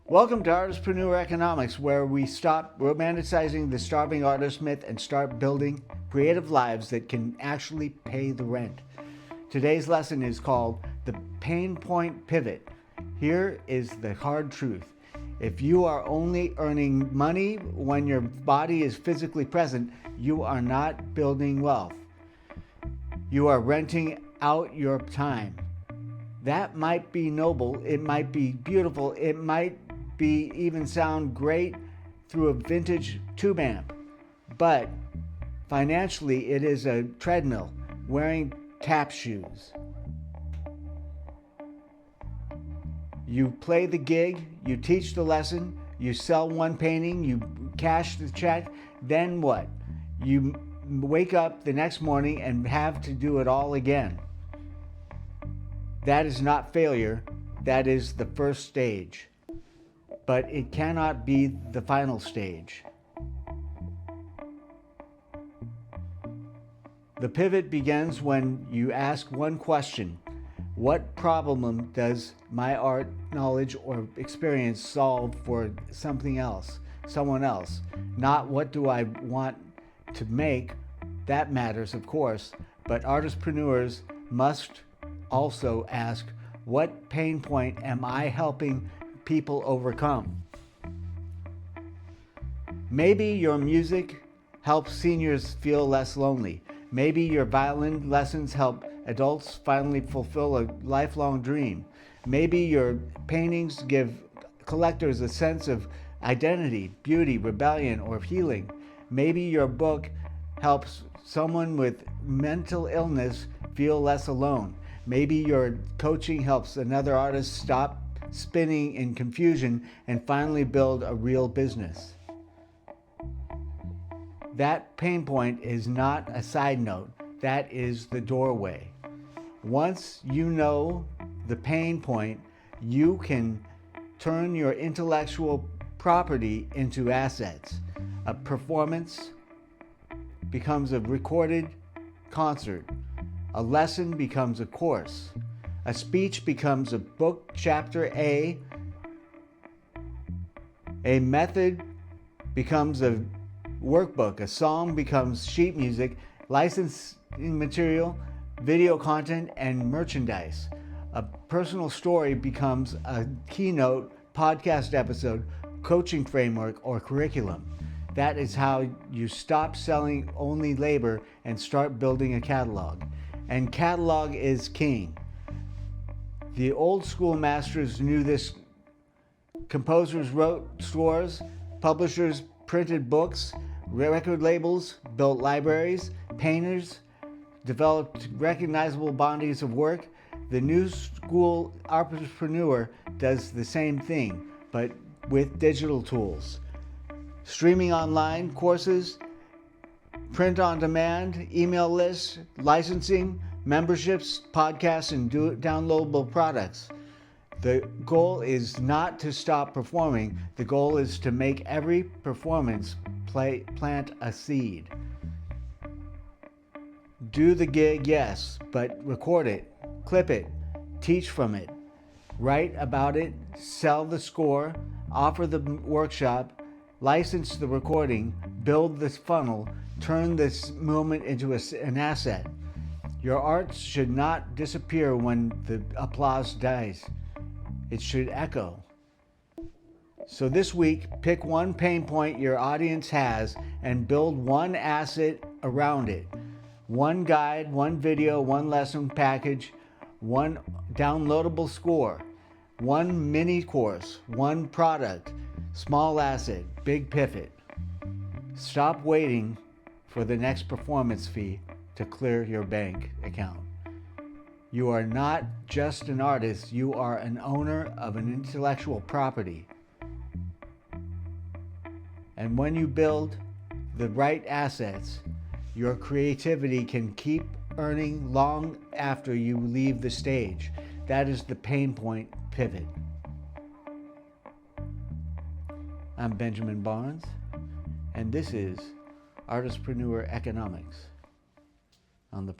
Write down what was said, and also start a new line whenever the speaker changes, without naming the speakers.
Welcome to Artistpreneur Economics, where we stop romanticizing the starving artist myth and start building creative lives that can actually pay the rent. Today's lesson is called The Pain Point Pivot. Here is the hard truth. If you are only earning money when your body is physically present, you are not building wealth. You are renting out your time. That might be noble, it might be beautiful, it might be even sound great through a vintage tube amp, but financially it is a treadmill wearing tap shoes. You play the gig, you teach the lesson, you sell one painting, you cash the check, then what? You wake up the next morning and have to do it all again. That is not failure, that is the first stage. But it cannot be the final stage. The pivot begins when you ask one question: what problem does my art, knowledge, or experience solve for something else, someone else? Not what do I want to make? That matters, of course, but artistpreneurs must also ask, what pain point am I helping people overcome? Maybe your music helps seniors feel less lonely. Maybe your violin lessons help adults finally fulfill a lifelong dream. Maybe your paintings give collectors a sense of identity, beauty, rebellion, or healing. Maybe your book helps someone with mental illness feel less alone. Maybe your coaching helps another artist stop spinning in confusion and finally build a real business. That pain point is not a side note, that is the doorway. Once you know the pain point, you can turn your intellectual property into assets. A performance becomes a recorded concert. A lesson becomes a course. A speech becomes a book chapter A. A method becomes a workbook. A song becomes sheet music, licensing material, video content, and merchandise. A personal story becomes a keynote, podcast episode, coaching framework, or curriculum. That is how you stop selling only labor and start building a catalog. And catalog is king. The old school masters knew this. Composers wrote scores, publishers printed books, record labels built libraries, painters developed recognizable bodies of work. The new school artistpreneur does the same thing, but with digital tools. Streaming online courses, print on demand, email lists, licensing, memberships, podcasts, and downloadable products. The goal is not to stop performing. The goal is to make every performance plant a seed. Do the gig, yes, but record it, clip it, teach from it, write about it, sell the score, offer the workshop, license the recording, build this funnel, turn this moment into an asset. Your art should not disappear when the applause dies. It should echo. So this week, pick one pain point your audience has and build one asset around it. One guide, one video, one lesson package, one downloadable score, one mini course, one product, small asset, big pivot. Stop waiting for the next performance fee to clear your bank account. You are not just an artist, you are an owner of an intellectual property. And when you build the right assets, your creativity can keep earning long after you leave the stage. That is the pain point pivot. I'm Benjamin Barnes, and this is Artistpreneur Economics on the